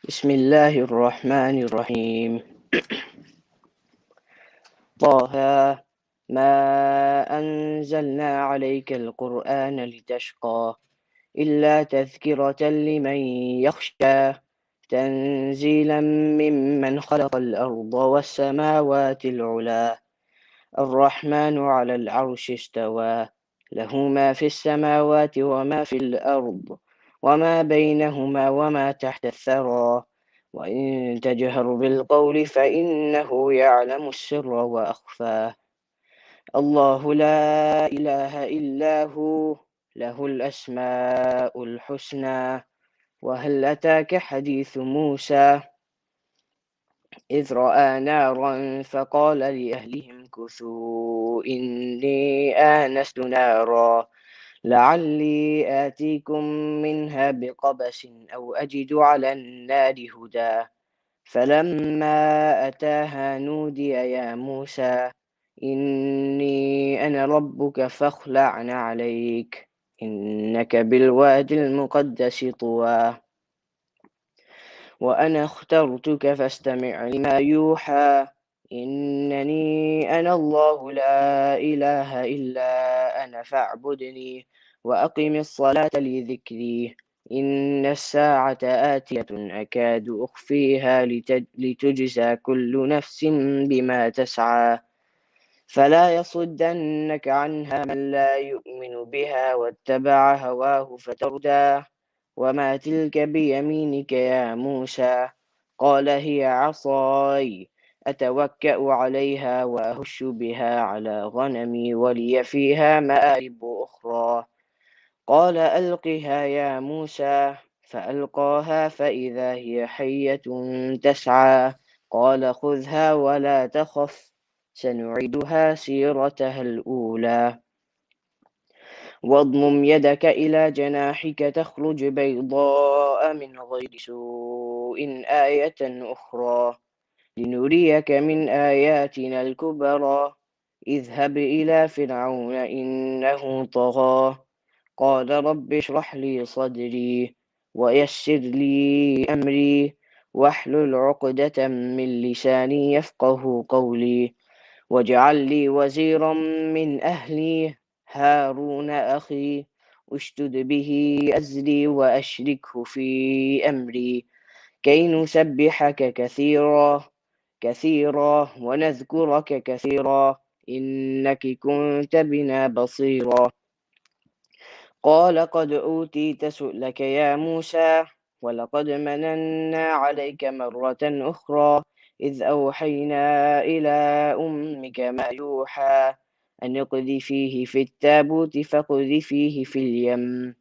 بسم الله الرحمن الرحيم. طه ما أنزلنا عليك القرآن لتشقى إلا تذكرة لمن يخشى تنزيلا ممن خلق الأرض والسماوات العلى الرحمن على العرش استوى له ما في السماوات وما في الأرض وما بينهما وما تحت الثرى وإن تجهر بالقول فإنه يعلم السر وأخفى الله لا إله إلا هو له الأسماء الحسنى وهل أتاك حديث موسى إذ رأى نارا فقال لأهلهم كثوا إني آنست نارا لعلي آتيكم منها بقبس أو أجد على النار هدى فلما أتاها نودي يا موسى إني أنا ربك فاخلع عليك إنك بالوادي المقدس طوى وأنا اخترتك فاستمع لما يوحى إنني أنا الله لا إله إلا أنا فاعبدني وأقم الصلاة لذكري إن الساعة آتية أكاد أخفيها لتجزى كل نفس بما تسعى فلا يصدنك عنها من لا يؤمن بها واتبع هواه فتردى وما تلك بيمينك يا موسى قال هي عصاي أتوكأ عليها وأهش بها على غنمي ولي فيها مآرب أخرى قال ألقها يا موسى فألقاها فإذا هي حية تسعى قال خذها ولا تخف سنعيدها سيرتها الأولى واضمم يدك إلى جناحك تخرج بيضاء من غير سوء آية أخرى لنريك من آياتنا الكبرى اذهب إلى فرعون إنه طغى قال رب اشرح لي صدري ويسر لي أمري واحلل عقدة من لساني يفقه قولي واجعل لي وزيرا من أهلي هارون أخي اشدد به أزري وأشركه في أمري كي نسبحك كثيرا ونذكرك كثيرا إنك كنت بنا بصيرا قال قد أوتيت سؤلك يا موسى ولقد مننا عليك مرة أخرى إذ أوحينا إلى أمك ما يوحى أن اقذفيه في التابوت فاقذفيه في اليم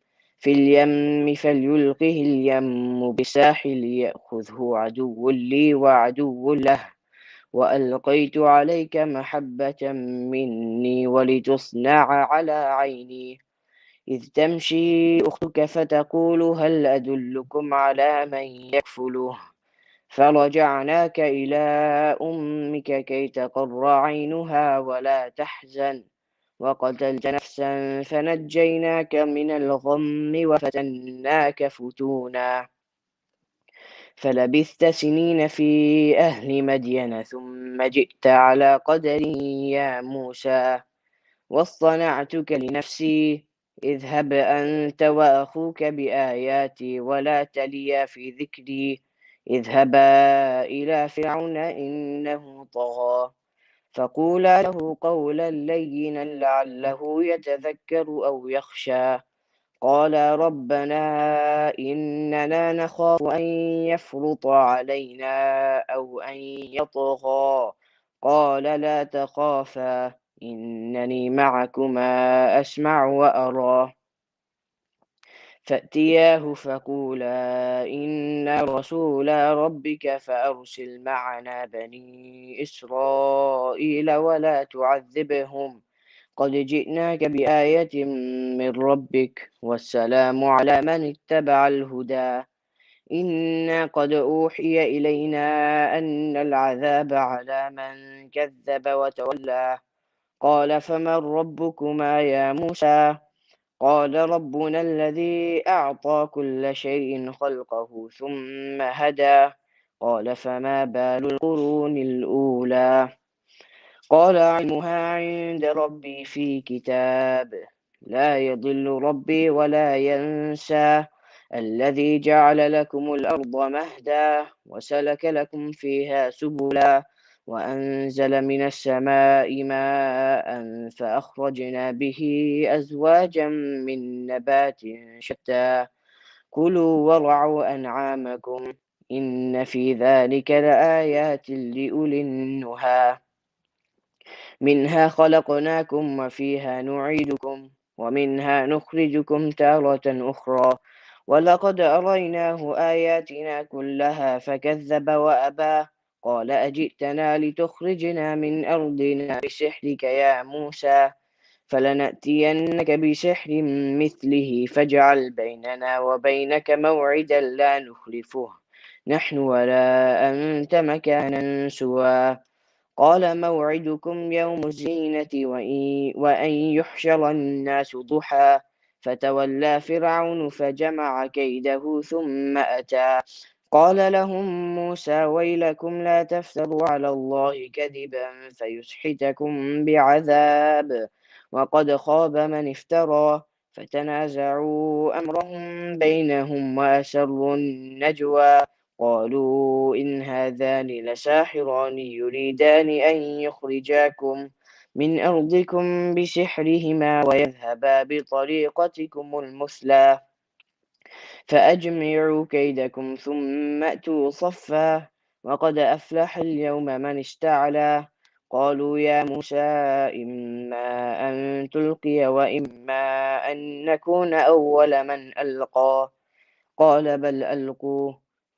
فليلقه اليم بالساحل يأخذه عدو لي وعدو له وألقيت عليك محبة مني ولتصنع على عيني إذ تمشي أختك فتقول هل أدلكم على من يكفله فرجعناك إلى أمك كي تقر عينها ولا تحزن وقتلت نفسا فنجيناك من الغم وفتناك فتونا فلبثت سنين في أهل مدين ثم جئت على قدر يا موسى واصطنعتك لنفسي اذهب أنت وأخوك بآياتي ولا تليا في ذكري اذهبا إلى فرعون إنه طغى فقولا له قولا لينا لعله يتذكر أو يخشى قال ربنا إننا نخاف أن يفرط علينا أو أن يطغى قال لا تخافا إنني معكما أسمع وأرى فأتياه فقولا إنا رسولا ربك فأرسل معنا بني إسرائيل ولا تعذبهم قد جئناك بآية من ربك والسلام على من اتبع الهدى إنا قد أوحي إلينا أن العذاب على من كذب وتولى قال فمن ربكما يا موسى قال ربنا الذي أعطى كل شيء خلقه ثم هدى قال فما بال القرون الأولى قال علمها عند ربي في كتاب لا يضل ربي ولا ينسى الذي جعل لكم الأرض مهدا وسلك لكم فيها سبلا وأنزل من السماء ماء فأخرجنا به أزواجا من نبات شتى كلوا وارعوا أنعامكم إن في ذلك لآيات لأولي النهى منها خلقناكم وفيها نعيدكم ومنها نخرجكم تارة أخرى ولقد أريناه آياتنا كلها فكذب وأبى قال أجئتنا لتخرجنا من أرضنا بسحرك يا موسى فلنأتينك بسحر مثله فاجعل بيننا وبينك موعدا لا نخلفه نحن ولا أنت مكانا سوى قال موعدكم يوم الزينة وأن يحشر الناس ضحى فتولى فرعون فجمع كيده ثم أتى قال لهم موسى ويلكم لا تفتروا على الله كذبا فيسحتكم بعذاب وقد خاب من افترى فتنازعوا أمرهم بينهم وأسروا النجوى قالوا إن هذان لساحران يريدان أن يخرجاكم من أرضكم بسحرهما ويذهبا بطريقتكم المثلى فأجمعوا كيدكم ثم أتوا صفا وقد أفلح اليوم من استعلى قالوا يا موسى إما أن تلقي وإما أن نكون أول من ألقى قال بل ألقوا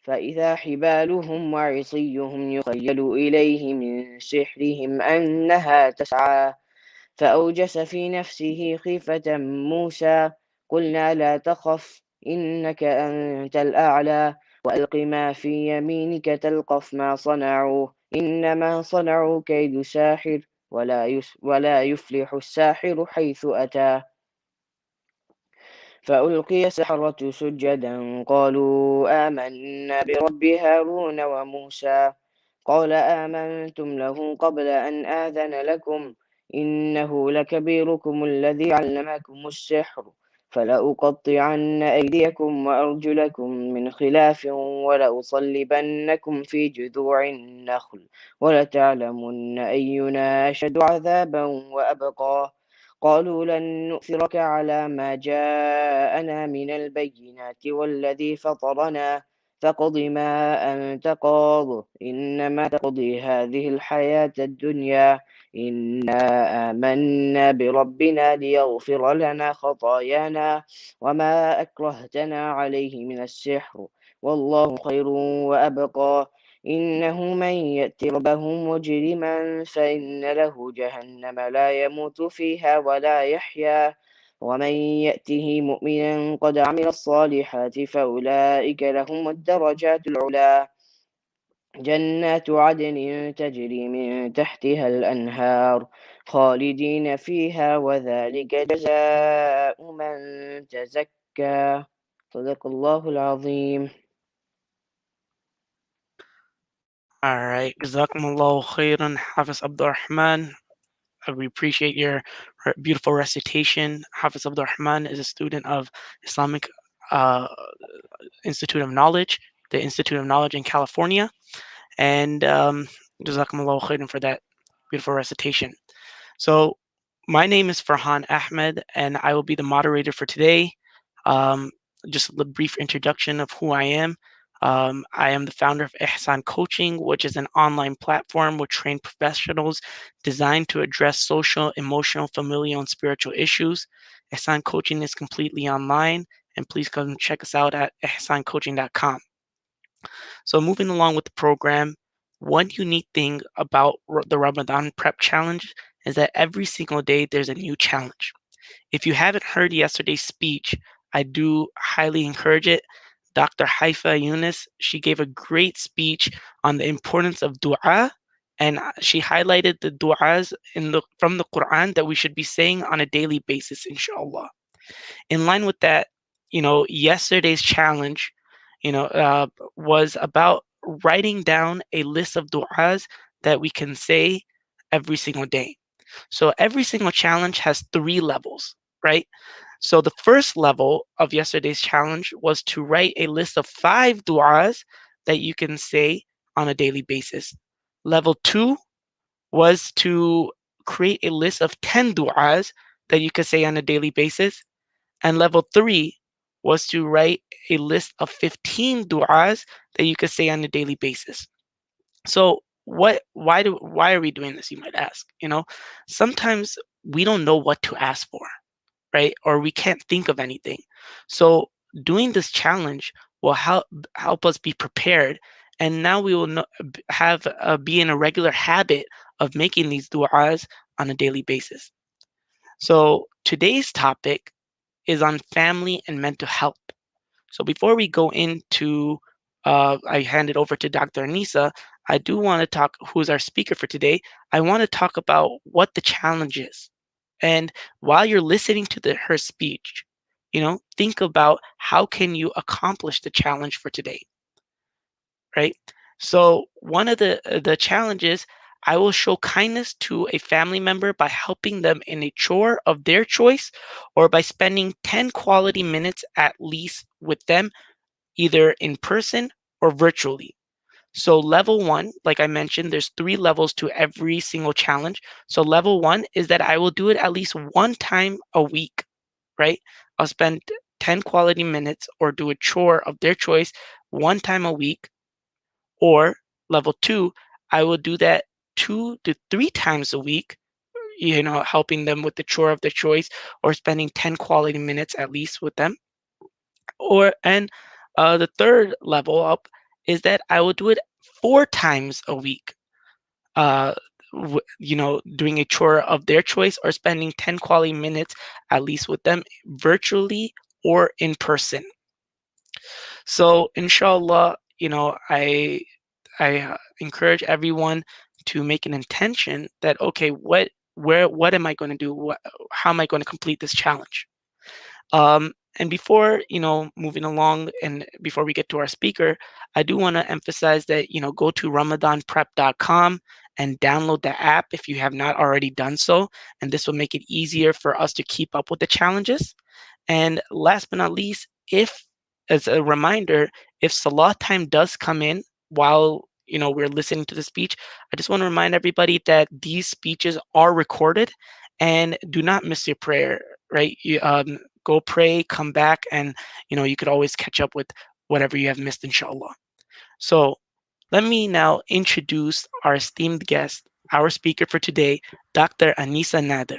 فإذا حبالهم وعصيهم يخيل إليه من سحرهم أنها تسعى فأوجس في نفسه خيفة موسى قلنا لا تخف إنك أنت الأعلى وألق ما في يمينك تلقف ما صنعوا إنما صنعوا كيد ساحر ولا يفلح الساحر حيث أتى فألقي السحرة سجدا قالوا آمنا برب هارون وموسى قال آمنتم له قبل أن آذن لكم إنه لكبيركم الذي علمكم السحر فلأقطعن أيديكم وأرجلكم من خلاف ولأصلبنكم في جذوع النخل ولتعلمن أينا أشد عذابا وأبقى قالوا لن نؤثرك على ما جاءنا من البينات والذي فطرنا فاقض ما أنت قاض إنما تقضي هذه الحياة الدنيا إنا آمنا بربنا ليغفر لنا خطايانا وما أكرهتنا عليه من السحر والله خير وأبقى إنه من يأت ربه مجرما فإن له جهنم لا يموت فيها ولا يحيا ومن يأته مؤمنا قد عمل الصالحات فأولئك لهم الدرجات العلى جنات عدن تجري من تحتها الأنهار خالدين فيها وذلك جزاء من تزكى صدق الله العظيم. All right. Jazakumullahu khairan, Hafiz Abdul Rahman. We appreciate your beautiful recitation. Hafiz Abdul Rahman is a student of Islamic uh, Institute of Knowledge, the Institute of Knowledge in California. And Jazakumullahu khairan for that beautiful recitation. So, my name is Farhan Ahmed, and I will be the moderator for today. Um, just a brief introduction of who I am. I am the founder of Ihsan Coaching, which is an online platform with trained professionals designed to address social, emotional, familial, and spiritual issues. Ihsan Coaching is completely online, and please come check us out at ihsancoaching.com. So, moving along with the program, one unique thing about the Ramadan Prep Challenge is that every single day there's a new challenge. If you haven't heard yesterday's speech, I do highly encourage it. Dr. Haifa Yunus, she gave a great speech on the importance of dua, and she highlighted the du'as from the Quran that we should be saying on a daily basis, inshallah. In line with that, yesterday's challenge, was about writing down a list of du'as that we can say every single day. So every single challenge has 3 levels, right? So the first level of yesterday's challenge was to write a list of 5 du'as that you can say on a daily basis. Level 2 was to create a list of 10 du'as that you could say on a daily basis. And level 3 was to write a list of 15 du'as that you could say on a daily basis. So why are we doing this, you might ask? Sometimes we don't know what to ask for, right? Or we can't think of anything. So doing this challenge will help us be prepared, and now we will have be in a regular habit of making these du'as on a daily basis. So today's topic is on family and mental health. So before we go into, I hand it over to Dr. Aneesah, I do want to talk, who's our speaker for today, I want to talk about what the challenge is. And while you're listening to her speech, think about how can you accomplish the challenge for today, right? So one of the challenges, I will show kindness to a family member by helping them in a chore of their choice or by spending 10 quality minutes at least with them, either in person or virtually. So level 1, like I mentioned, there's 3 levels to every single challenge. So level 1 is that I will do it at least one time a week, right? I'll spend 10 quality minutes or do a chore of their choice one time a week. Or level 2, I will do that 2 to 3 times a week, helping them with the chore of their choice or spending 10 quality minutes at least with them. The third level up is that I will do it 4 times a week, uh, doing a chore of their choice or spending 10 quality minutes at least with them virtually or in person. So inshallah, I encourage everyone to make an intention that, okay, what am I going to do? How am I going to complete this challenge? And before, moving along and before we get to our speaker, I do want to emphasize that, go to ramadanprep.com and download the app if you have not already done so. And this will make it easier for us to keep up with the challenges. And last but not least, as a reminder, if Salah time does come in while we're listening to the speech, I just want to remind everybody that these speeches are recorded, and do not miss your prayer. Right? Go pray, come back, and you could always catch up with whatever you have missed, inshallah. So let me now introduce our esteemed guest, our speaker for today, Dr. Aneesah Nadir,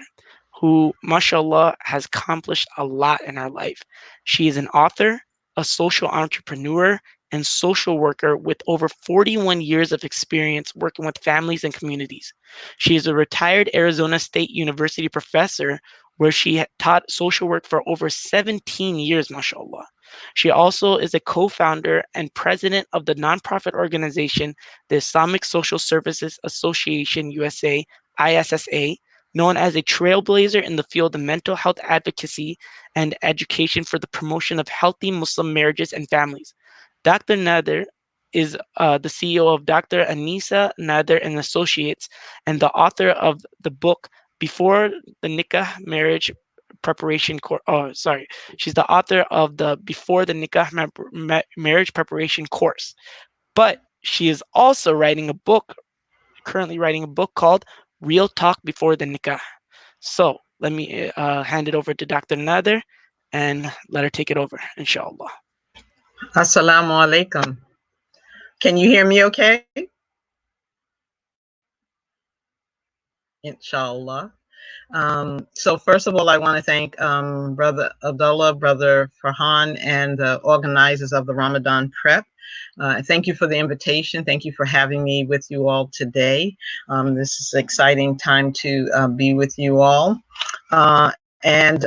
who, mashallah, has accomplished a lot in her life. She is an author, a social entrepreneur, and social worker with over 41 years of experience working with families and communities. She is a retired Arizona State University professor where she taught social work for over 17 years, mashallah. She also is a co-founder and president of the nonprofit organization, the Islamic Social Services Association USA, ISSA, known as a trailblazer in the field of mental health advocacy and education for the promotion of healthy Muslim marriages and families. Dr. Nadir is the CEO of Dr. Aneesah Nadir and Associates and the author of the book Before the Nikah Marriage Preparation Course. Oh, sorry. She's the author of the Before the Nikah Marriage Preparation course. But she is also currently writing a book called Real Talk Before the Nikah. So let me hand it over to Dr. Nadir and let her take it over, inshallah. Assalamu alaikum. Can you hear me okay? Inshallah. So first of all, I want to thank Brother Abdullah, Brother Farhan, and the organizers of the Ramadan Prep. Thank you for the invitation. Thank you for having me with you all today. This is an exciting time to be with you all. And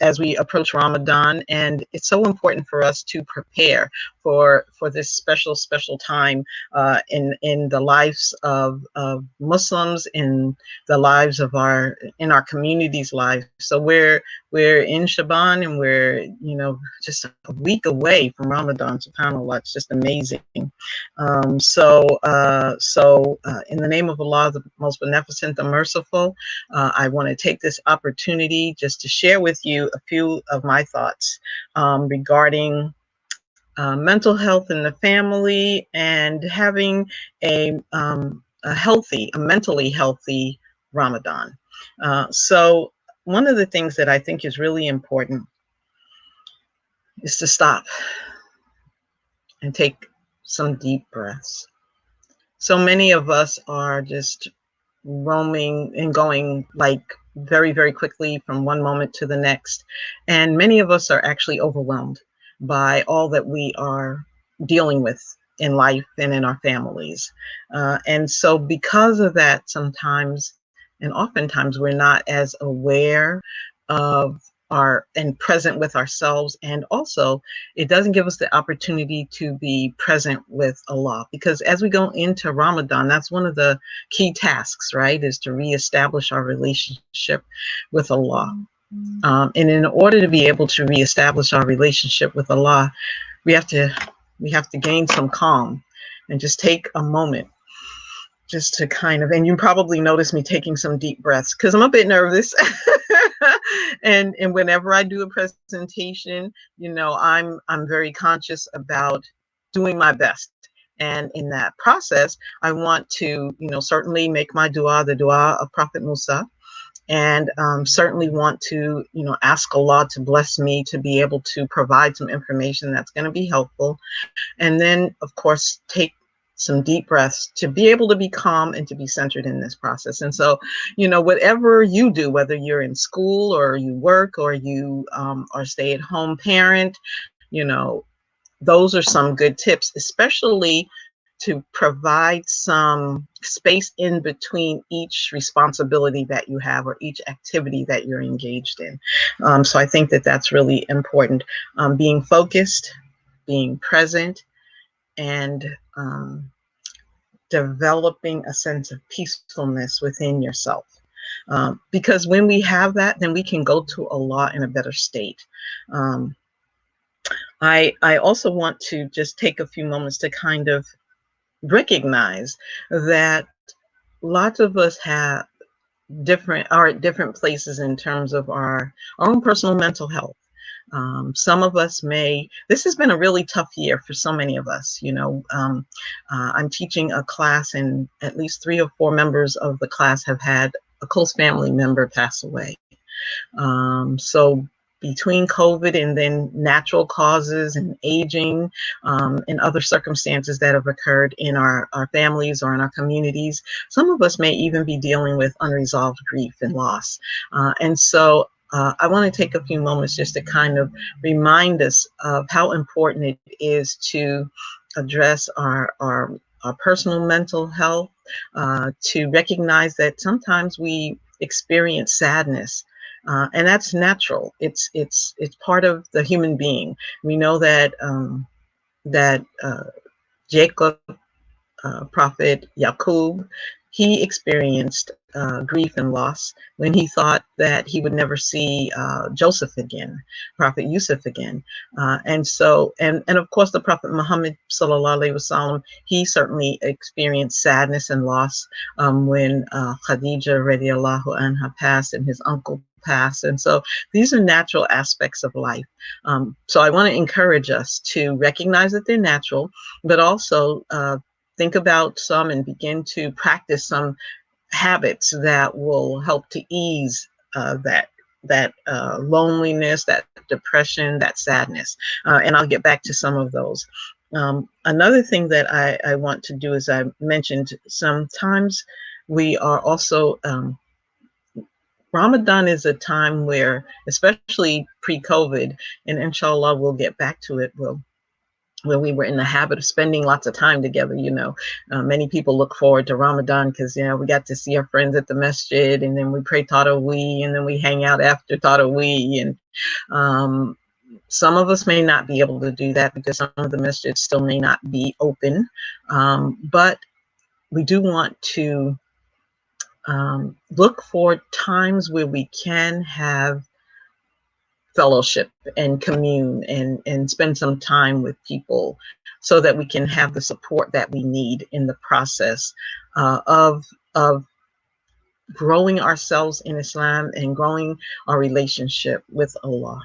as we approach Ramadan, and it's so important for us to prepare for this special time in the lives of Muslims, in the lives of our community's lives. So we're in Shaban, and we're just a week away from Ramadan. SubhanAllah, it's just amazing. In the name of Allah, the most beneficent, the merciful, I want to take this opportunity just to share with you a few of my thoughts regarding mental health in the family and having a mentally healthy Ramadan. So one of the things that I think is really important is to stop and take some deep breaths. So many of us are just roaming and going like very, very quickly from one moment to the next. And many of us are actually overwhelmed by all that we are dealing with in life and in our families. And so because of that, sometimes and oftentimes we're not as aware of and present with ourselves. And also it doesn't give us the opportunity to be present with Allah, because as we go into Ramadan, that's one of the key tasks, right, is to reestablish our relationship with Allah. And in order to be able to reestablish our relationship with Allah, we have to gain some calm and just take a moment just to kind of, and you probably notice me taking some deep breaths because I'm a bit nervous. and whenever I do a presentation, I'm very conscious about doing my best. And in that process, I want to, certainly make my dua the dua of Prophet Musa, and certainly want to, ask Allah to bless me to be able to provide some information that's going to be helpful. And then, of course, take some deep breaths to be able to be calm and to be centered in this process. And so, whatever you do, whether you're in school or you work or you are stay-at-home parent, those are some good tips, especially to provide some space in between each responsibility that you have or each activity that you're engaged in. So I think that that's really important. Being focused, being present, and developing a sense of peacefulness within yourself. Because when we have that, then we can go to Allah in a better state. I also want to just take a few moments to kind of recognize that lots of us are at different places in terms of our own personal mental health. Some of us this has been a really tough year for so many of us. I'm teaching a class, and at least 3 or 4 members of the class have had a close family member pass away. So between COVID and then natural causes and aging and other circumstances that have occurred in our families or in our communities, some of us may even be dealing with unresolved grief and loss. And so I want to take a few moments just to kind of remind us of how important it is to address our personal mental health, to recognize that sometimes we experience sadness. And that's natural. It's part of the human being. We know that Jacob, Prophet Yaqub, he experienced grief and loss when he thought that he would never see Joseph again, Prophet Yusuf again. And of course, the Prophet Muhammad sallallahu alaihi wasallam, he certainly experienced sadness and loss when Khadija radiallahu anha passed and his uncle passed. And so these are natural aspects of life. So I want to encourage us to recognize that they're natural, but also think about some and begin to practice some habits that will help to ease that loneliness, that depression, that sadness. And I'll get back to some of those. Another thing that I want to do, as I mentioned, sometimes we are also, Ramadan is a time where, especially pre-COVID, and inshallah we'll get back to it, when we were in the habit of spending lots of time together. Many people look forward to Ramadan because, we got to see our friends at the masjid, and then we pray Tarawih, and then we hang out after Tarawih. And, Some of us may not be able to do that because some of the masjids still may not be open, but we do want to look for times where we can have fellowship and commune and spend some time with people so that we can have the support that we need in the process of growing ourselves in Islam and growing our relationship with Allah.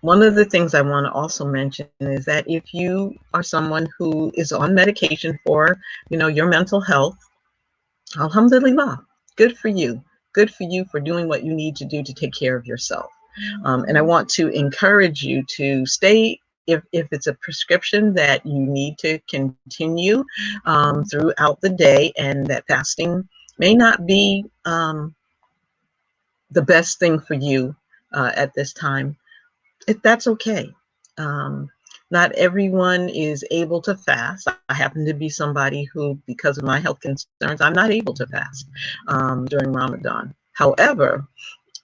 One of the things I want to also mention is that if you are someone who is on medication for, your mental health, alhamdulillah, good for you. Good for you for doing what you need to do to take care of yourself. And I want to encourage you to stay, if it's a prescription that you need to continue throughout the day, and that fasting may not be the best thing for you at this time, that's okay. Not everyone is able to fast. I happen to be somebody who, because of my health concerns, I'm not able to fast during Ramadan. However,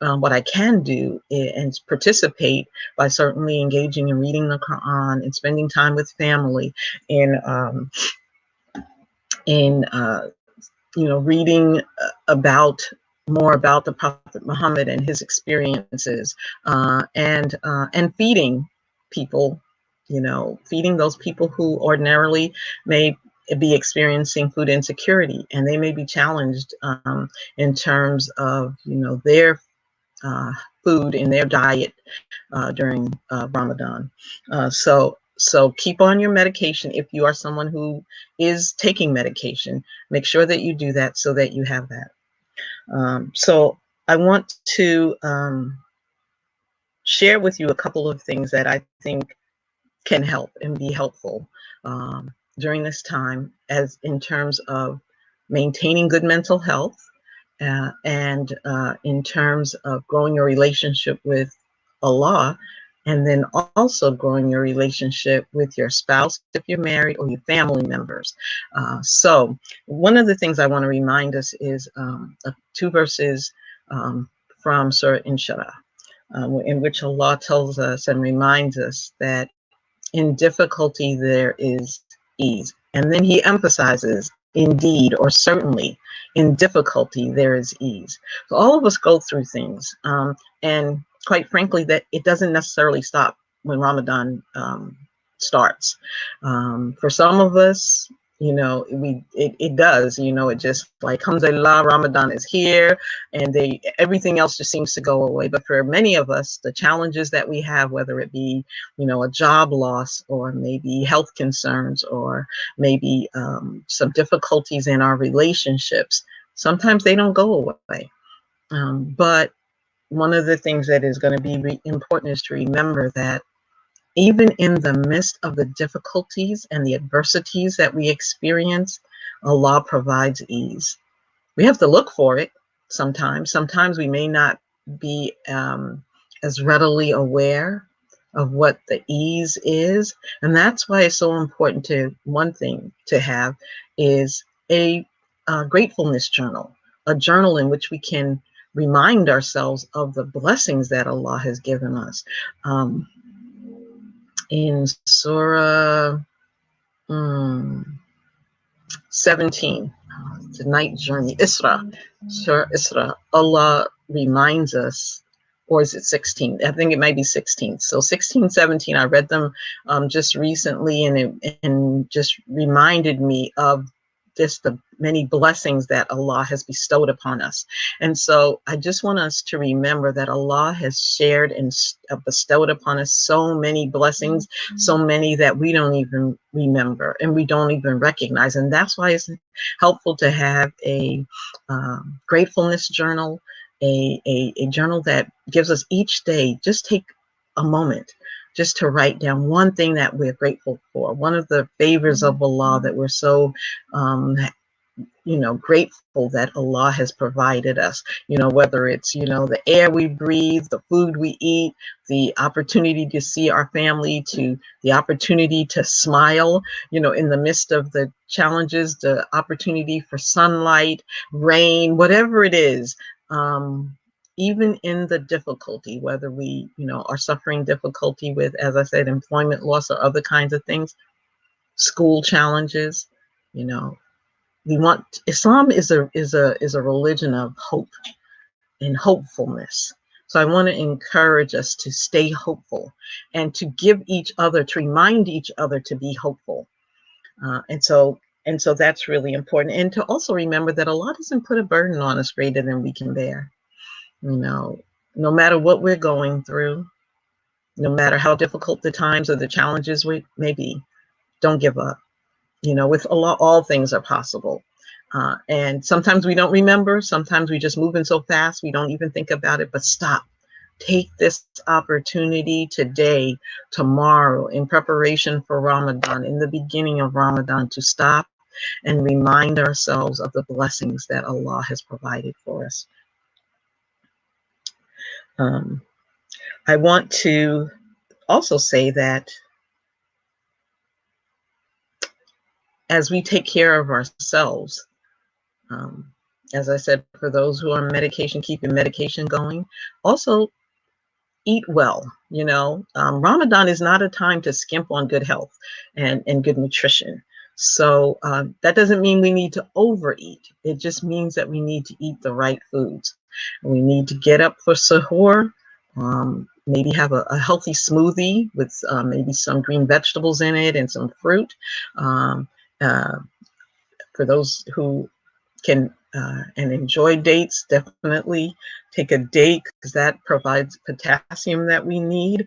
what I can do is participate by certainly engaging in reading the Quran and spending time with family in reading more about the Prophet Muhammad and his experiences, and feeding people, feeding those people who ordinarily may be experiencing food insecurity, and they may be challenged in terms of their food in their diet during Ramadan. So keep on your medication. If you are someone who is taking medication, make sure that you do that so that you have that. So I want to share with you a couple of things that I think can help and be helpful during this time, as in terms of maintaining good mental health, and in terms of growing your relationship with Allah, and then also growing your relationship with your spouse if you're married, or your family members. So one of the things I want to remind us is 2 verses from Surah Inshirah, in which Allah tells us and reminds us that in difficulty there is ease. And then he emphasizes, indeed, or certainly, in difficulty there is ease. So all of us go through things, and quite frankly, that it doesn't necessarily stop when Ramadan starts. For some of us, it does. It just like, alhamdulillah, Ramadan is here, and everything else just seems to go away. But for many of us, the challenges that we have, whether it be a job loss, or maybe health concerns, or maybe some difficulties in our relationships, sometimes they don't go away. But one of the things that is going to be important is to remember that even in the midst of the difficulties and the adversities that we experience, Allah provides ease. We have to look for it sometimes. Sometimes we may not be as readily aware of what the ease is. And that's why it's so important one thing to have is a gratefulness journal, a journal in which we can remind ourselves of the blessings that Allah has given us. In Surah 17, the night journey, Surah Isra, Allah reminds us, or is it 16? I think it might be 16. So 16, 17, I read them just recently, and it just reminded me of just the many blessings that Allah has bestowed upon us. And so I just want us to remember that Allah has shared and bestowed upon us so many blessings, so many that we don't even remember and we don't even recognize. And that's why it's helpful to have a gratefulness journal, a journal that gives us each day, just take a moment just to write down one thing that we're grateful for, one of the favors of Allah that we're so grateful that Allah has provided us, whether it's, the air we breathe, the food we eat, the opportunity to see our family, to the opportunity to smile, in the midst of the challenges, the opportunity for sunlight, rain, whatever it is. even in the difficulty, whether we, are suffering difficulty with, as I said, employment loss or other kinds of things, school challenges, Islam is a religion of hope and hopefulness. So I want to encourage us to stay hopeful and to give each other, to remind each other to be hopeful. And so that's really important. And to also remember that Allah doesn't put a burden on us greater than we can bear. No matter what we're going through, no matter how difficult the times or the challenges may be, don't give up. With Allah, all things are possible. And sometimes we don't remember. Sometimes we just moving so fast, we don't even think about it. But stop. Take this opportunity today, tomorrow, in preparation for Ramadan, in the beginning of Ramadan, to stop and remind ourselves of the blessings that Allah has provided for us. I want to also say that as we take care of ourselves, as I said, for those who are on medication, keeping medication going, also eat well. Ramadan is not a time to skimp on good health and good nutrition. So that doesn't mean we need to overeat. It just means that we need to eat the right foods. We need to get up for sahur, maybe have a healthy smoothie with maybe some green vegetables in it and some fruit. For those who can and enjoy dates, definitely take a date, because that provides potassium that we need.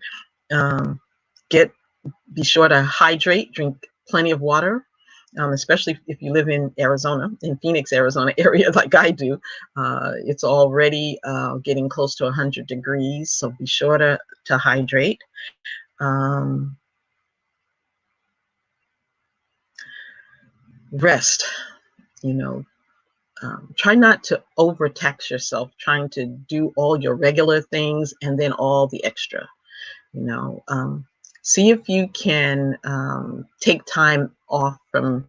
Be sure to hydrate, drink plenty of water, especially if you live in Arizona, in Phoenix, Arizona area like I do. It's already getting close to 100 degrees, so be sure to hydrate. Rest, try not to overtax yourself trying to do all your regular things and then all the extra. See if you can take time off from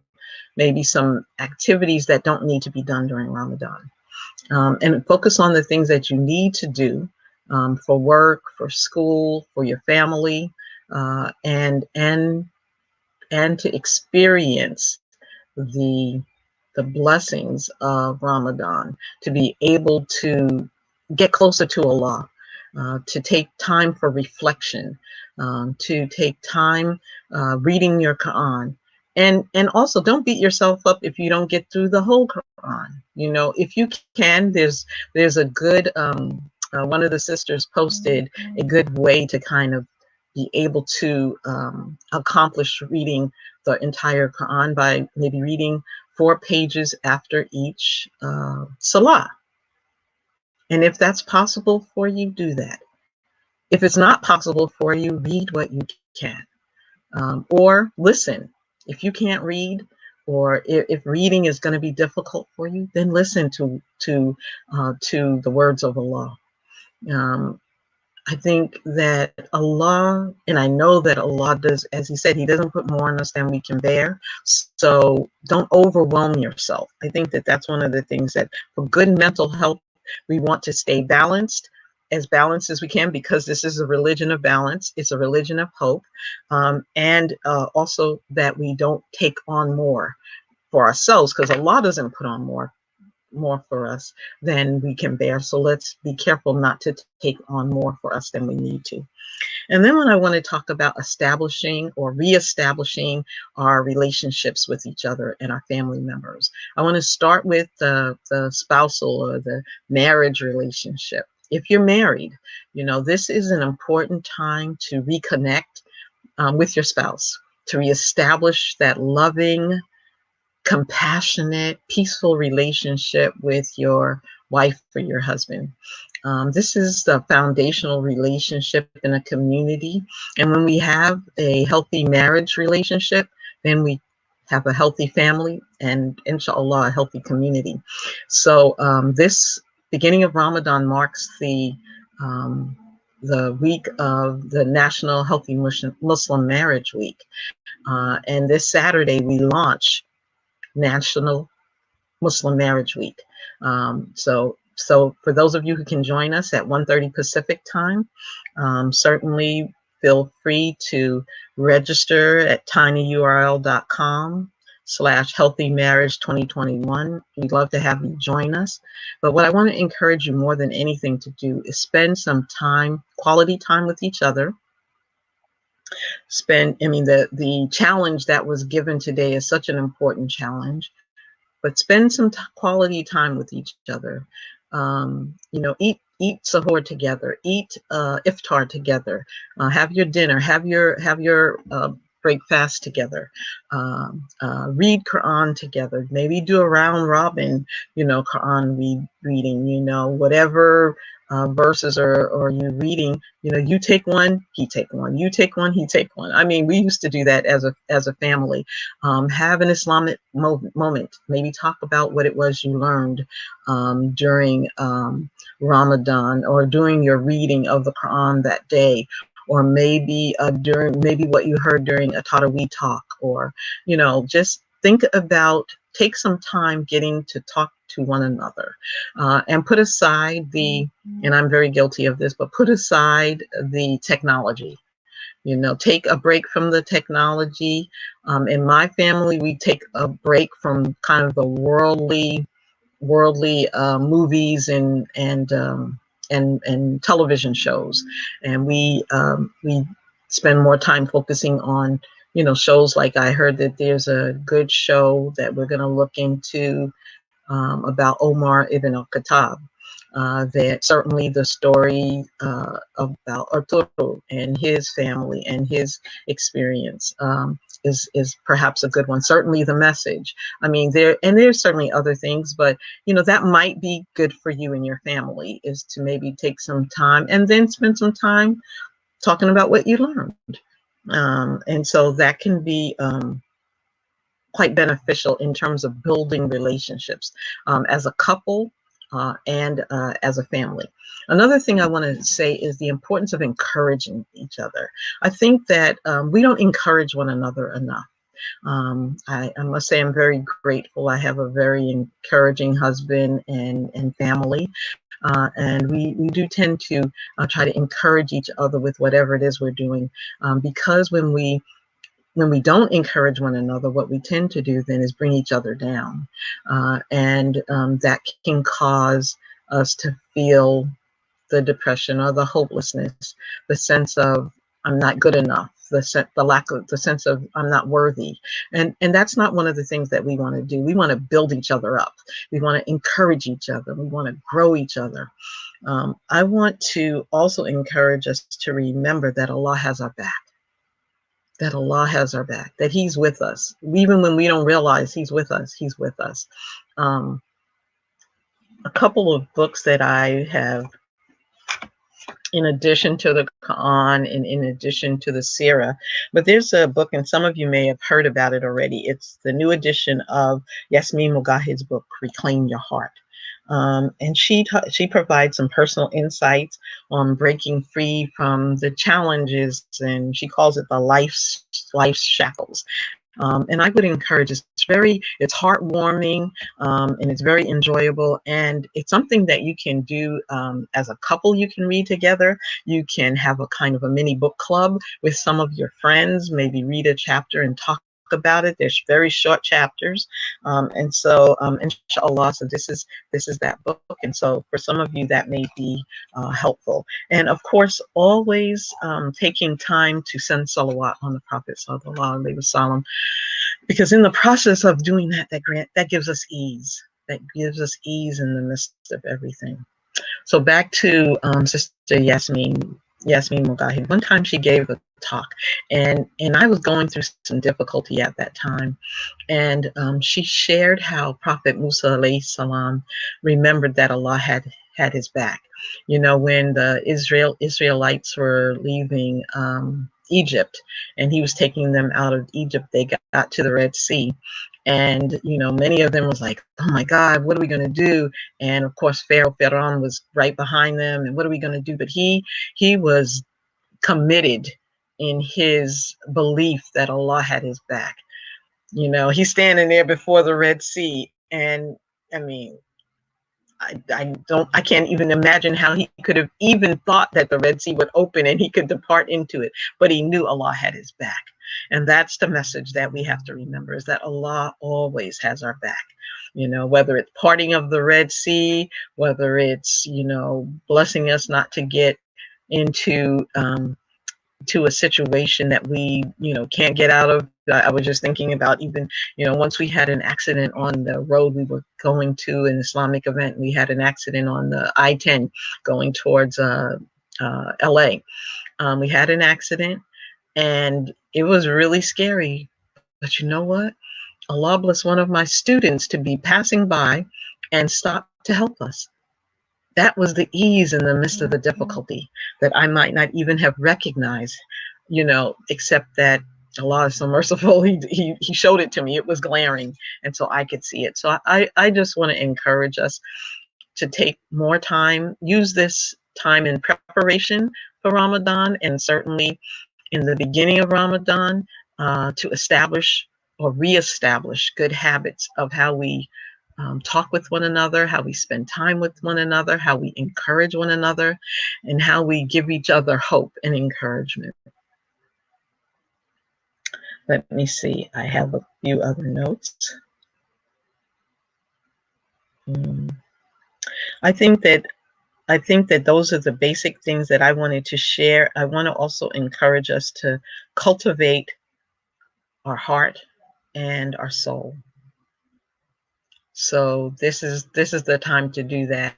maybe some activities that don't need to be done during Ramadan, and focus on the things that you need to do for work, for school, for your family, and to experience the blessings of Ramadan, to be able to get closer to Allah, to take time for reflection, to take time reading your Quran. And also, don't beat yourself up if you don't get through the whole Quran. If you can, there's a good, one of the sisters posted a good way to kind of be able to accomplish reading the entire Quran by maybe reading 4 pages after each salah. And if that's possible for you, do that. If it's not possible for you, read what you can, or listen. If you can't read, or if reading is going to be difficult for you, then listen to the words of Allah. I think that Allah, and I know that Allah does, as He said, He doesn't put more on us than we can bear. So don't overwhelm yourself. I think that that's one of the things that, for good mental health, we want to stay balanced as we can, because this is a religion of balance. It's a religion of hope. And also that we don't take on more for ourselves, because Allah doesn't put on more for us than we can bear. So let's be careful not to take on more for us than we need to. And then when I want to talk about establishing or reestablishing our relationships with each other and our family members, I want to start with the spousal or the marriage relationship. If you're married, this is an important time to reconnect with your spouse, to reestablish that loving, compassionate, peaceful relationship with your wife or your husband. This is the foundational relationship in a community. And when we have a healthy marriage relationship, then we have a healthy family and, inshallah, a healthy community. So this beginning of Ramadan marks the week of the National Healthy Muslim Marriage Week. And this Saturday, we launch National Muslim Marriage Week. So So for those of you who can join us at 1:30 Pacific time, certainly feel free to register at tinyurl.com/healthymarriage2021. We'd love to have you join us. But what I want to encourage you more than anything to do is spend some time, quality time with each other. The challenge that was given today is such an important challenge, but spend some quality time with each other. Eat sahur together, eat iftar together, have your dinner, have your break fast together, read Quran together, maybe do a round robin, Quran reading, whatever verses or you reading, you take one, he take one, you take one, he take one. I mean, we used to do that as a family. Have an Islamic moment, maybe talk about what it was you learned during Ramadan, or during your reading of the Quran that day, or maybe maybe what you heard during a Taraweeh talk, or just take some time getting to talk to one another, and put aside and I'm very guilty of this, but put aside the technology. Take a break from the technology. In my family, we take a break from kind of the worldly movies and television shows, and we spend more time focusing on shows. Like, I heard that there's a good show that we're going to look into about Omar ibn al-Khattab. That certainly the story about Arturo and his family and his experience is perhaps a good one. Certainly the message. I mean, there's certainly other things, but that might be good for you and your family, is to maybe take some time and then spend some time talking about what you learned. And so that can be quite beneficial in terms of building relationships as a couple and as a family. Another thing I want to say is the importance of encouraging each other. I think that we don't encourage one another enough. I must say I'm very grateful. I have a very encouraging husband and family. And we do tend to try to encourage each other with whatever it is we're doing, because when we don't encourage one another, what we tend to do then is bring each other down. And that can cause us to feel the depression or the hopelessness, the sense of I'm not good enough, the sense of I'm not worthy. And that's not one of the things that we want to do. We want to build each other up. We want to encourage each other. We want to grow each other. I want to also encourage us to remember that Allah has our back. That Allah has our back, that He's with us. Even when we don't realize He's with us, He's with us. A couple of books that I have, in addition to the Quran and in addition to the Sirah, but there's a book, and some of you may have heard about it already. It's the new edition of Yasmin Mogahed's book, Reclaim Your Heart. And she provides some personal insights on breaking free from the challenges, and she calls it the life's shackles. And I would encourage, it's heartwarming, and it's very enjoyable, and it's something that you can do as a couple. You can read together. You can have a kind of a mini book club with some of your friends, maybe read a chapter and talk about it. There's very short chapters, and so inshallah, so this is that book. And so for some of you that may be helpful. And of course, always taking time to send salawat on the Prophet sallallahu alaihi wasallam, because in the process of doing that gives us ease. That gives us ease in the midst of everything. So back to Sister Yasmin Mogahed. One time she gave a talk, and I was going through some difficulty at that time, and she shared how Prophet Musa alayhi salam remembered that Allah had his back. When the Israelites were leaving Egypt, and he was taking them out of Egypt, they got to the Red Sea. And, many of them was like, oh my God, what are we going to do? And of course, Pharaoh was right behind them. And what are we going to do? But he was committed in his belief that Allah had his back. He's standing there before the Red Sea. And I mean, I can't even imagine how he could have even thought that the Red Sea would open and he could depart into it. But he knew Allah had his back. And that's the message that we have to remember, is that Allah always has our back. You know, whether it's parting of the Red Sea, whether it's, you know, blessing us not to get into to a situation that we, you know, can't get out of. I was just thinking about, even, you know, once we had an accident on the road, we were going to an Islamic event. We had an accident on the I-10 going towards LA. We had an accident and it was really scary. But you know what? Allah blessed one of my students to be passing by and stop to help us. That was the ease in the midst of the difficulty that I might not even have recognized, you know, except that Allah is so merciful. He showed it to me. It was glaring, and so I could see it. So I just want to encourage us to take more time, use this time in preparation for Ramadan, and certainly in the beginning of Ramadan, to establish or reestablish good habits of how we talk with one another, how we spend time with one another, how we encourage one another, and how we give each other hope and encouragement. Let me see. I have a few other notes. I think that those are the basic things that I wanted to share. I want to also encourage us to cultivate our heart and our soul. So this is the time to do that.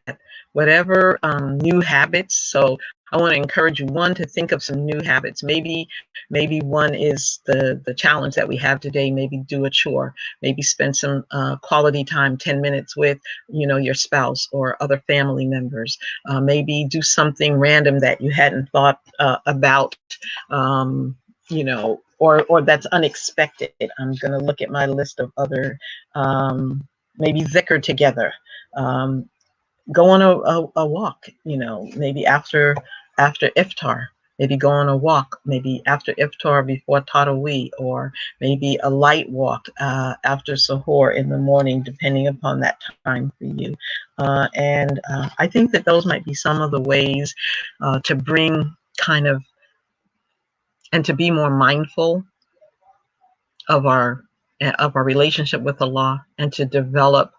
Whatever new habits. So I want to encourage you, one, to think of some new habits. Maybe one is the challenge that we have today. Maybe do a chore. Maybe spend some quality time, 10 minutes with, you know, your spouse or other family members. Maybe do something random that you hadn't thought about, you know, or that's unexpected. I'm going to look at my list of other. Maybe zikr together, go on a walk, you know, maybe after iftar, maybe go on a walk, maybe after iftar before tarawih, or maybe a light walk after suhoor in the morning, depending upon that time for you. And I think that those might be some of the ways to bring kind of, and to be more mindful of our relationship with Allah, and to develop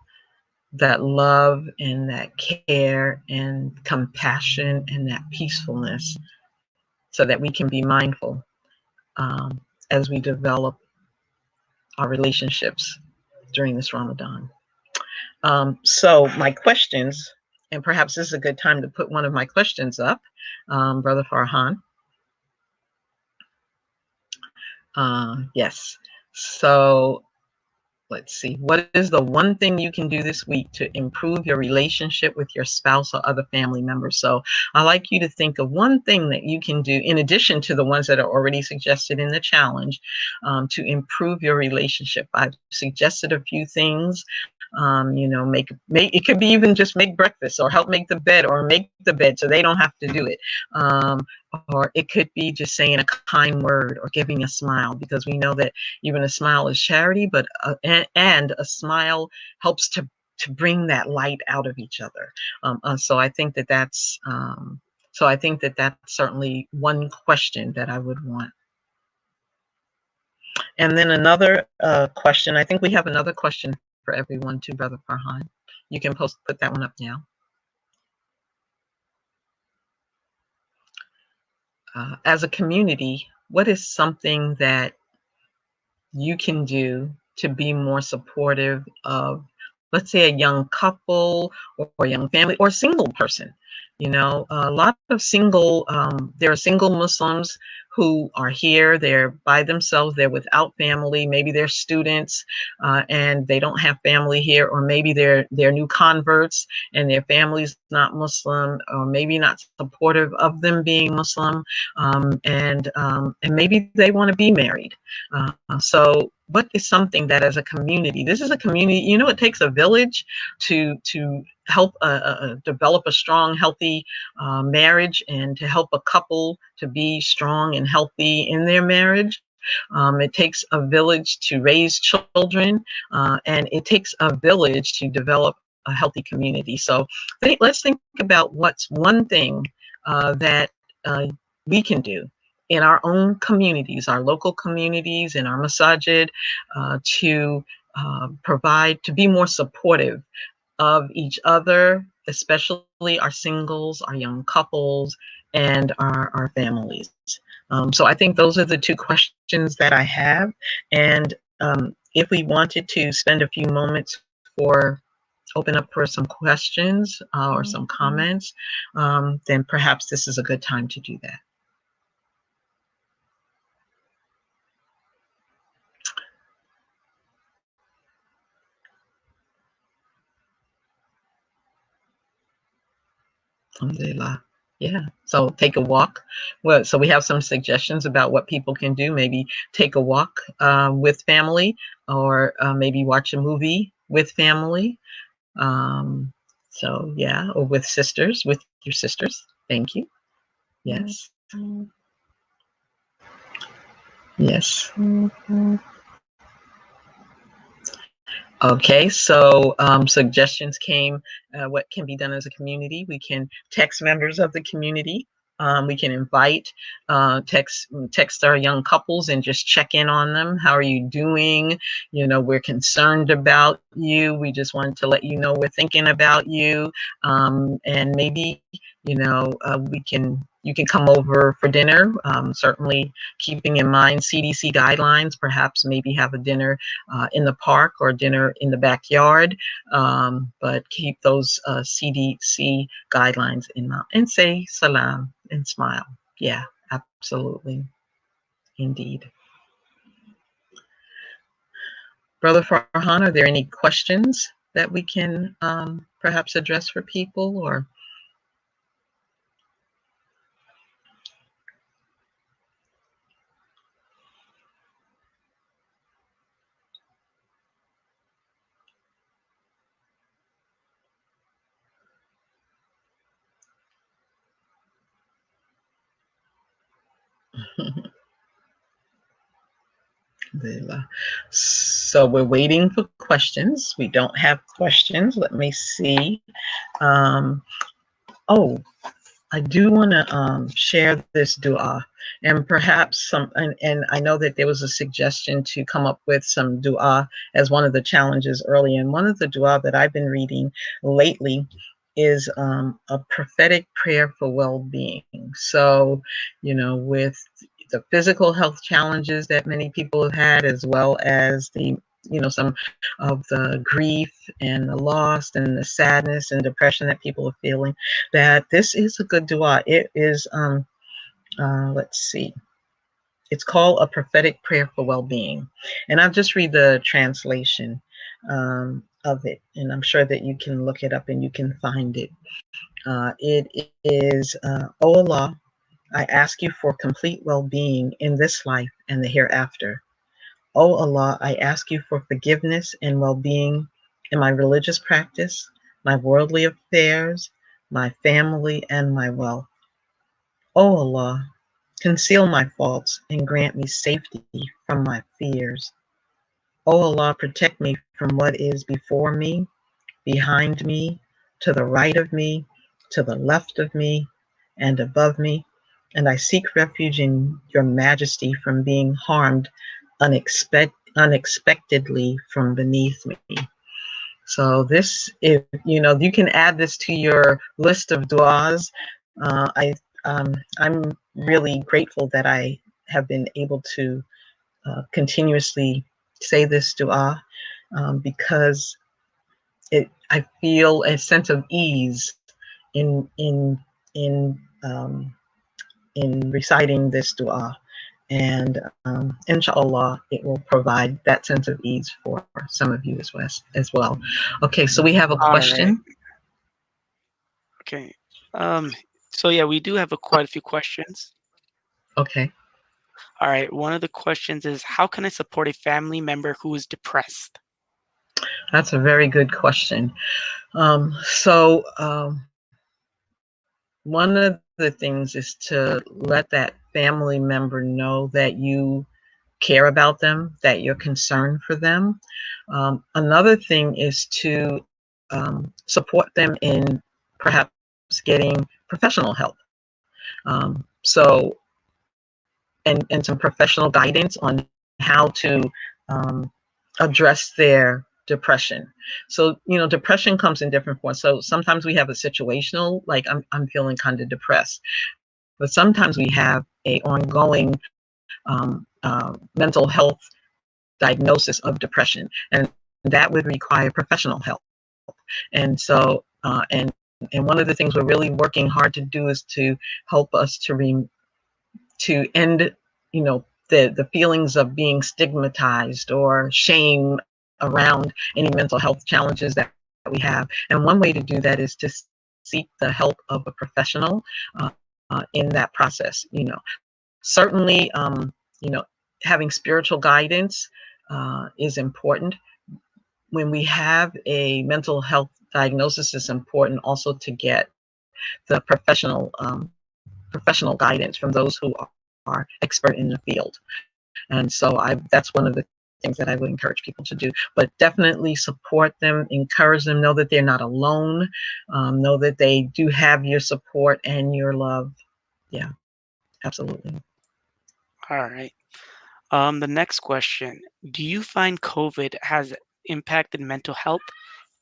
that love and that care and compassion and that peacefulness, so that we can be mindful as we develop our relationships during this Ramadan. So my questions, and perhaps this is a good time to put one of my questions up, Brother Farhan. Yes. So let's see. What is the one thing you can do this week to improve your relationship with your spouse or other family members? So I'd like you to think of one thing that you can do, in addition to the ones that are already suggested in the challenge, to improve your relationship. I've suggested a few things. You know, make it could be even just make breakfast, or help make the bed, or make the bed so they don't have to do it. Or it could be just saying a kind word or giving a smile, because we know that even a smile is charity, but and a smile helps to bring that light out of each other. So I think that that's certainly one question that I would want. And then another question. I think we have another question for everyone too, Brother Farhan. You can put that one up now. As a community, what is something that you can do to be more supportive of, let's say, a young couple or a young family or a single person? You know, a lot of there are single Muslims who are here, they're by themselves, they're without family, maybe they're students and they don't have family here, or maybe they're new converts and their family's not Muslim, or maybe not supportive of them being Muslim, and maybe they want to be married. So what is something that, as a community, this is a community, you know, it takes a village to help develop a strong, healthy marriage, and to help a couple to be strong and healthy in their marriage. It takes a village to raise children, and it takes a village to develop a healthy community. So let's think about what's one thing that we can do in our own communities, our local communities, in our masajid, to provide, to be more supportive of each other, especially our singles, our young couples, and our families. So I think those are the two questions that I have. And if we wanted to spend a few moments for open up for some questions or some comments, then perhaps this is a good time to do that. Alhamdulillah. Yeah. So take a walk. Well, so we have some suggestions about what people can do. Maybe take a walk with family, or maybe watch a movie with family. So yeah, or with sisters, with your sisters. Thank you. Yes. Yes. Okay, so suggestions came, what can be done as a community. We can text members of the community. We can invite, text our young couples and just check in on them. How are you doing? You know, we're concerned about you. We just wanted to let you know we're thinking about you. And maybe, you know, you can come over for dinner, certainly keeping in mind CDC guidelines, perhaps maybe have a dinner in the park or dinner in the backyard, but keep those CDC guidelines in mind and say salam and smile. Yeah, absolutely. Indeed. Brother Farhan, are there any questions that we can perhaps address for people, or? So we're waiting for questions. We don't have questions. Let me see. Oh, I do want to share this dua, and perhaps and I know that there was a suggestion to come up with some dua as one of the challenges early. And one of the dua that I've been reading lately is a prophetic prayer for well-being. So, you know, with the physical health challenges that many people have had, as well as the, you know, some of the grief and the loss and the sadness and depression that people are feeling, that this is a good dua. It is, let's see, it's called A Prophetic Prayer for Well-Being. And I'll just read the translation of it, and I'm sure that you can look it up and you can find it. It is, O Allah, I ask you for complete well-being in this life and the hereafter. O Allah, I ask you for forgiveness and well-being in my religious practice, my worldly affairs, my family, and my wealth. O Allah, conceal my faults and grant me safety from my fears. O Allah, protect me from what is before me, behind me, to the right of me, to the left of me, and above me. And I seek refuge in your majesty from being harmed unexpectedly from beneath me. So this, if you know, you can add this to your list of du'as. I'm really grateful that I have been able to continuously say this du'a, because I feel a sense of ease in in um, in reciting this du'a, and inshallah it will provide that sense of ease for some of you as well. Okay, so we have a question. Right. Okay. So yeah, we do have quite a few questions. Okay. All right. One of the questions is, how can I support a family member who is depressed? That's a very good question. So one of the things is to let that family member know that you care about them, that you're concerned for them. Another thing is to support them in perhaps getting professional help. So, and some professional guidance on how to address their depression. So, depression comes in different forms. So sometimes we have a situational, like I'm feeling kind of depressed, but sometimes we have a ongoing mental health diagnosis of depression, and that would require professional help. And so, and one of the things we're really working hard to do is to help us to end, the feelings of being stigmatized or shame around any mental health challenges that we have. And one way to do that is to seek the help of a professional in that process. Certainly, having spiritual guidance is important. When we have a mental health diagnosis, it's important also to get the professional guidance from those who are expert in the field. And so that's one of the things that I would encourage people to do. But definitely support them, encourage them, know that they're not alone, know that they do have your support and your love. Yeah, absolutely. All right. The next question: do you find COVID has impacted mental health,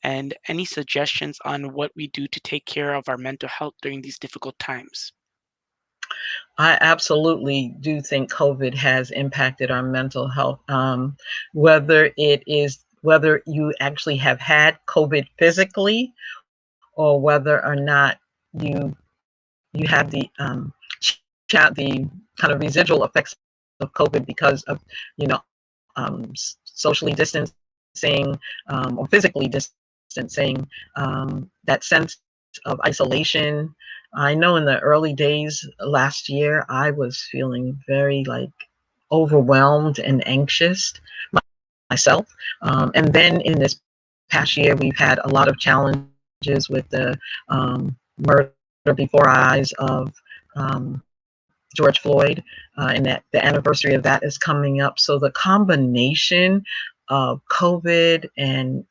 and any suggestions on what we do to take care of our mental health during these difficult times? I absolutely do think COVID has impacted our mental health. Whether you actually have had COVID physically, or whether or not you have the kind of residual effects of COVID because of you know socially distancing, or physically distancing, that sense of isolation. I know in the early days last year, I was feeling very overwhelmed and anxious myself. And then in this past year, we've had a lot of challenges with the murder before our eyes of George Floyd, and that the anniversary of that is coming up. So the combination of COVID and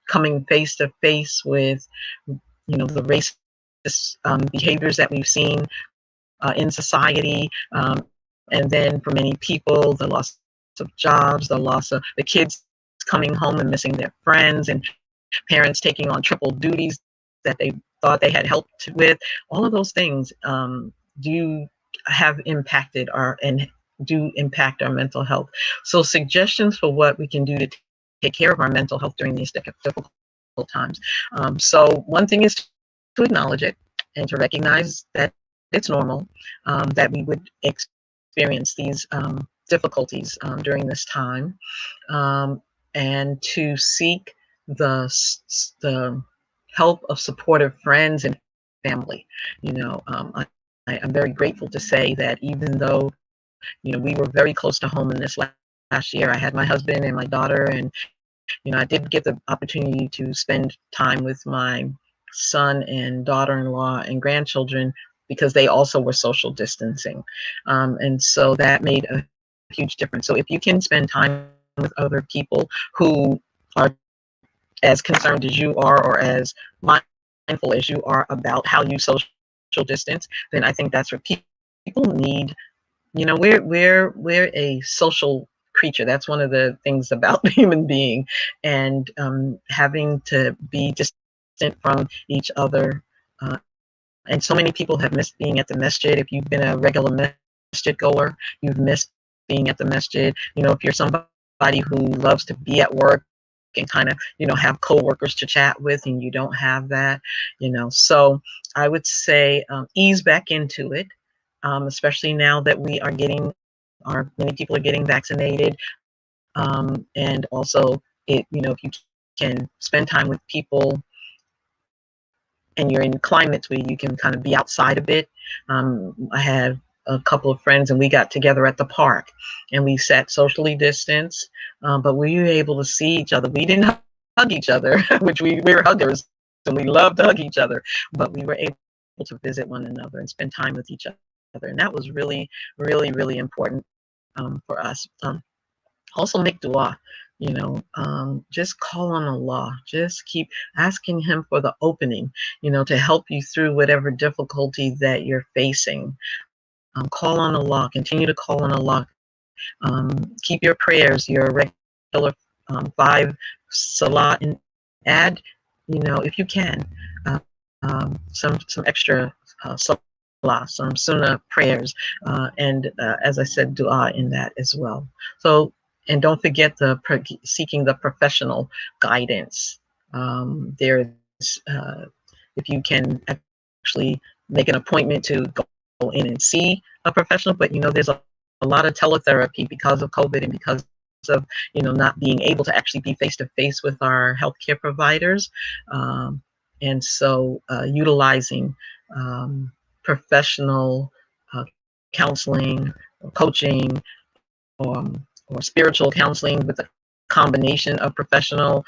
coming face to face with the racist behaviors that we've seen in society, and then for many people, the loss of jobs, the loss of the kids coming home and missing their friends, and parents taking on triple duties that they thought they had helped with. All of those things do have impacted and do impact our mental health. So suggestions for what we can do to take care of our mental health during these difficult times. So one thing is to acknowledge it and to recognize that it's normal, that we would experience these difficulties during this time, and to seek the help of supportive friends and family. I'm very grateful to say that even though we were very close to home in this last year, I had my husband and my daughter, and I did get the opportunity to spend time with my son and daughter-in-law and grandchildren because they also were social distancing, and so that made a huge difference. So if you can spend time with other people who are as concerned as you are, or as mindful as you are about how you social distance, then I think that's what people need. We're a social creature. That's one of the things about the human being, and having to be distant from each other. And so many people have missed being at the masjid. If you've been a regular masjid goer, you've missed being at the masjid. If you're somebody who loves to be at work and kind of have coworkers to chat with, and you don't have that, so I would say ease back into it, especially now that many people are getting vaccinated, and also if you can spend time with people and you're in climates where you can kind of be outside a bit. I had a couple of friends and we got together at the park and we sat socially distanced, but we were able to see each other. We didn't hug each other, which we were huggers and we loved to hug each other, but we were able to visit one another and spend time with each other. And that was really, really, really important for us. Also make dua. Just call on Allah. Just keep asking Him for the opening, to help you through whatever difficulty that you're facing. Call on Allah. Continue to call on Allah. Keep your prayers, your regular 5 salah, and add, if you can, some extra salah, some sunnah prayers, and as I said, dua in that as well. So, and don't forget seeking the professional guidance. There's, if you can actually make an appointment to go in and see a professional, but there's a lot of teletherapy because of COVID and because of not being able to actually be face to face with our healthcare providers, and so utilizing professional counseling or coaching, or spiritual counseling with a combination of professional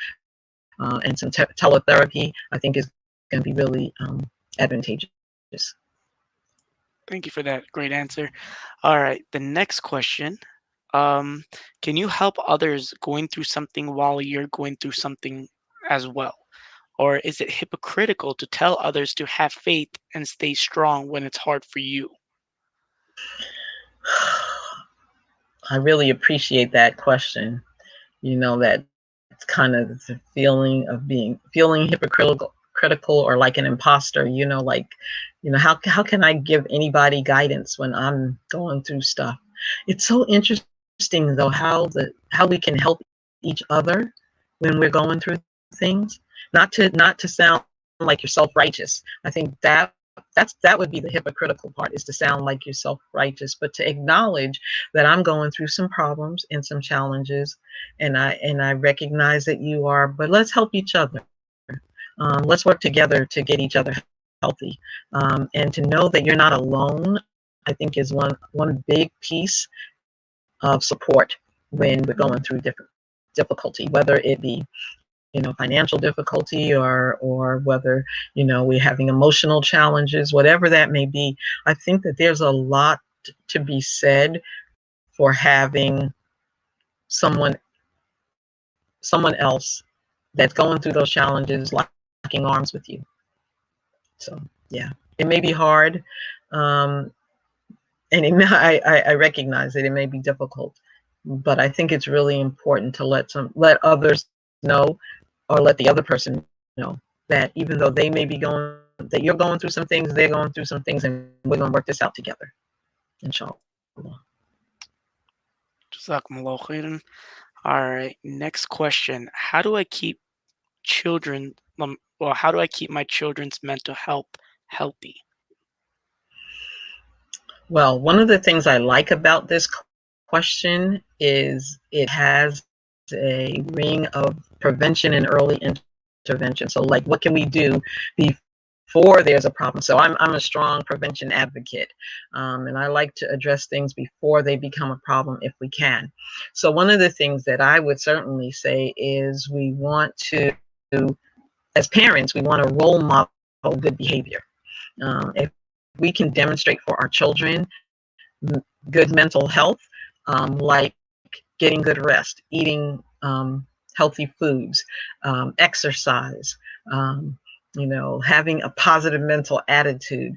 and some teletherapy, I think is going to be really advantageous. Thank you for that great answer. All right, the next question. Can you help others going through something while you're going through something as well? Or is it hypocritical to tell others to have faith and stay strong when it's hard for you? I really appreciate that question. That it's kind of the feeling of feeling hypocritical or like an imposter, how can I give anybody guidance when I'm going through stuff? It's so interesting though how we can help each other when we're going through things, not to sound like you're self-righteous. I think that would be the hypocritical part, is to sound like you're self-righteous, but to acknowledge that I'm going through some problems and some challenges, and I recognize that you are, but let's help each other. Let's work together to get each other healthy, and to know that you're not alone, I think is one big piece of support when we're going through difficulty, whether it be financial difficulty, or whether we're having emotional challenges, whatever that may be. I think that there's a lot to be said for having someone else that's going through those challenges locking arms with you. So yeah, it may be hard, and I recognize that it may be difficult, but I think it's really important to let others know, or let the other person know, that even though they may be that you're going through some things, they're going through some things, and we're going to work this out together, inshallah. Jazakumullah khairan. All right, next question. How do I keep my children's mental health healthy? Well, one of the things I like about this question is it has a ring of prevention and early intervention. So like, what can we do before there's a problem? So I'm a strong prevention advocate, and I like to address things before they become a problem if we can. So one of the things that I would certainly say is, we want to, as parents, we want to role model good behavior. If we can demonstrate for our children good mental health, like getting good rest, eating healthy foods, exercise, having a positive mental attitude,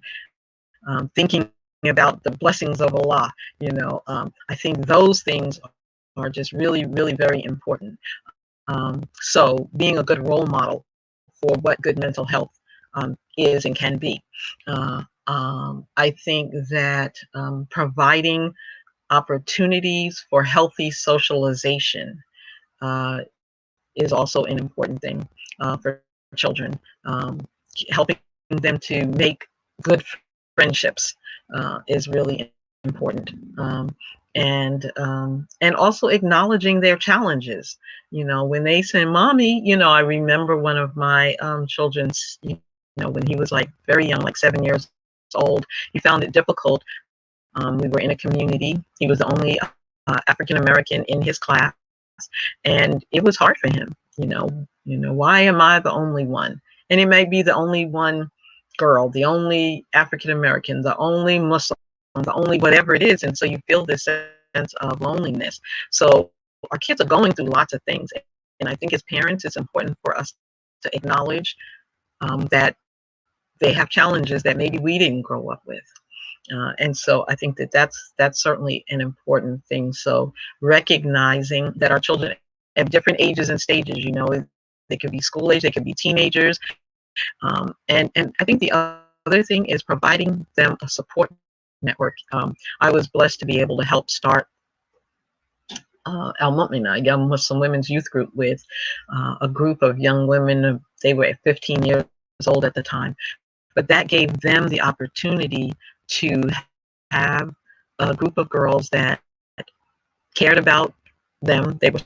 thinking about the blessings of Allah, I think those things are just really, really very important. So being a good role model for what good mental health is and can be. I think that providing opportunities for healthy socialization is also an important thing for children. Helping them to make good friendships is really important. And also acknowledging their challenges. When they say, "Mommy," I remember one of my children's, when he was like very young, like 7 years old, he found it difficult. We were in a community. He was the only African American in his class, and it was hard for him. Why am I the only one? And it may be the only one girl, the only African American, the only Muslim, the only whatever it is, and so you feel this sense of loneliness. So our kids are going through lots of things. And I think as parents, it's important for us to acknowledge that they have challenges that maybe we didn't grow up with. And so I think that that's certainly an important thing. So recognizing that our children at different ages and stages, they could be school age, they could be teenagers. And I think the other thing is providing them a support network. I was blessed to be able to help start Al Mu'mina, a young Muslim women's youth group with a group of young women. They were 15 years old at the time. But that gave them the opportunity to have a group of girls that cared about them. They were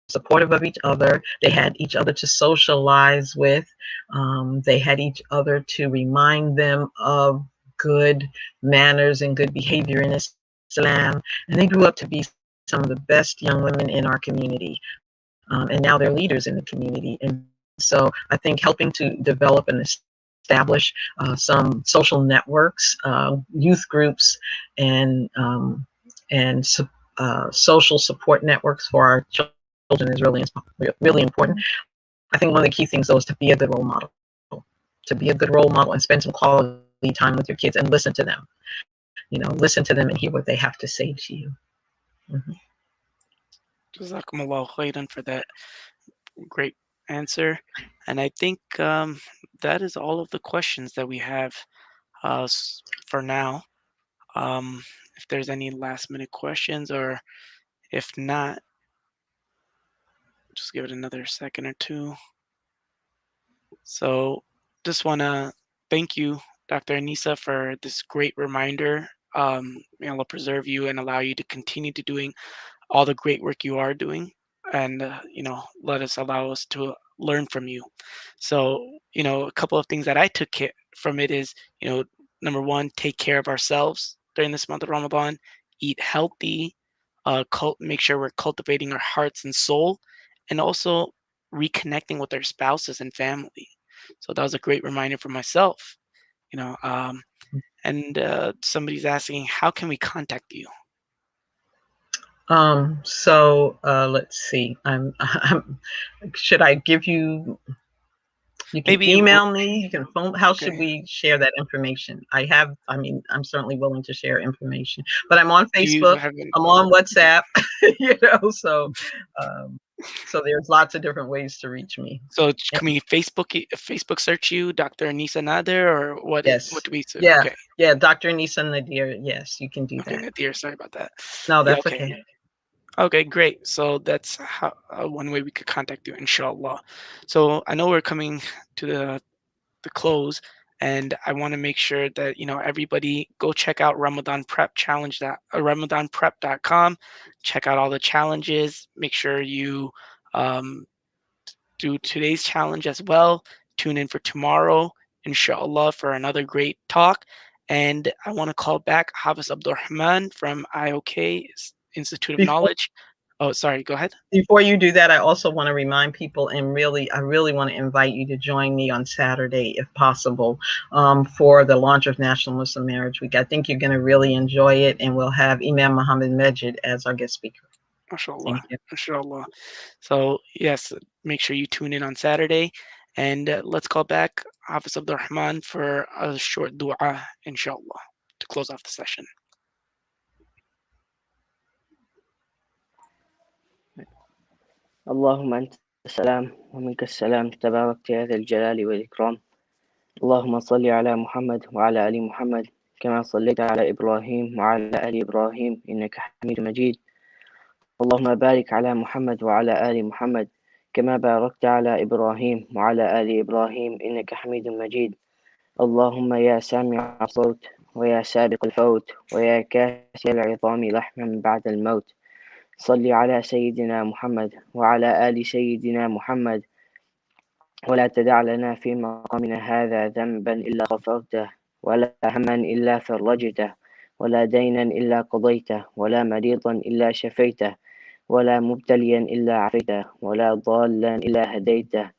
supportive of each other. They had each other to socialize with. They had each other to remind them of good manners and good behavior in Islam. And they grew up to be some of the best young women in our community. And now they're leaders in the community. And so I think helping to develop and establish some social networks, youth groups, and social support networks for our children is really important. I think one of the key things, though, is to be a good role model. To be a good role model and spend some quality time with your kids and listen to them. Listen to them and hear what they have to say to you. Mm-hmm. Jazakumullah khairan for that great answer. And I think that is all of the questions that we have for now. If there's any last minute questions, or if not, just give it another second or two. So just want to thank you, Dr. Aneesah, for this great reminder. May Allah preserve you and allow you to continue to doing all the great work you are doing, and allow us to learn from you. So a couple of things that I took from it is, number one, take care of ourselves during this month of Ramadan, eat healthy, make sure we're cultivating our hearts and soul, and also reconnecting with our spouses and family. So that was a great reminder for myself. And somebody's asking, how can we contact you? So let's see. Should I give you? You can Maybe email me. You can phone. How Okay. should we share that information? I'm certainly willing to share information, but I'm on Facebook. I'm on WhatsApp. So there's lots of different ways to reach me. So can we Facebook search you, Dr. Aneesah Nadir, or what? Yes. What do we say? Yeah. Okay. Yeah. Dr. Aneesah Nadir. Yes, you can do Okay, that. Nadir. Sorry about that. No, that's okay. okay. Okay, great. So that's how one way we could contact you, inshallah. So I know we're coming to the close, and I want to make sure that everybody go check out Ramadan Prep Challenge, RamadanPrep.com. Check out all the challenges. Make sure you do today's challenge as well. Tune in for tomorrow, inshallah, for another great talk. And I want to call back Hafiz Abdurrahman from IOK Institute of Knowledge. Oh, sorry, go ahead. Before you do that, I also want to remind people, and I really want to invite you to join me on Saturday, if possible, for the launch of National Muslim Marriage Week. I think you're going to really enjoy it, and we'll have Imam Muhammad Majid as our guest speaker. MashaAllah. MashaAllah. So, yes, make sure you tune in on Saturday. And let's call back Hafiz Abdurrahman for a short dua, inshallah, to close off the session. اللهم أنت السلام ومنك السلام تباركت يا ذا الجلال والإكرام. اللهم صل على محمد وعلى آل محمد كما صليت على إبراهيم وعلى آل إبراهيم إنك حميد مجيد. اللهم بارك على محمد وعلى آل محمد كما باركت على إبراهيم وعلى آل إبراهيم إنك حميد مجيد. اللهم يا سامع الصوت ويا سابق الفوت ويا كاسي العظام لحما بعد الموت، صل على سيدنا محمد وعلى آل سيدنا محمد، ولا تدع لنا في مقامنا هذا ذنبا إلا غفرته، ولا هما إلا فرجته، ولا دينا إلا قضيته، ولا مريضا إلا شفيته، ولا مبتليا إلا عافيته، ولا ضالا إلا هديته،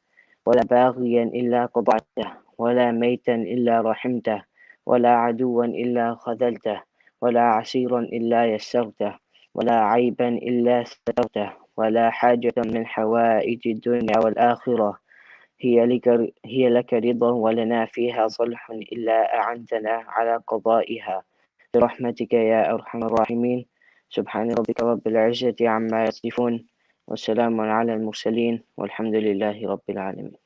ولا باغيا إلا قطعته، ولا ميتا إلا رحمته، ولا عدوا إلا خذلته، ولا عسيرا إلا يسرته، ولا عيبا إلا سترته، ولا حاجة من حوائج الدنيا والآخرة هي لك رضا ولنا فيها صلح إلا أعنتنا على قضائها برحمتك يا أرحم الراحمين. سبحان ربك رب العزة عما يصفون والسلام على المرسلين والحمد لله رب العالمين.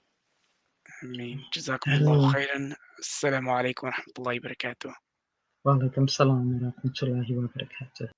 آمين. جزاكم الله خيرا. السلام عليكم ورحمة الله وبركاته. وعليكم السلام ورحمة الله وبركاته.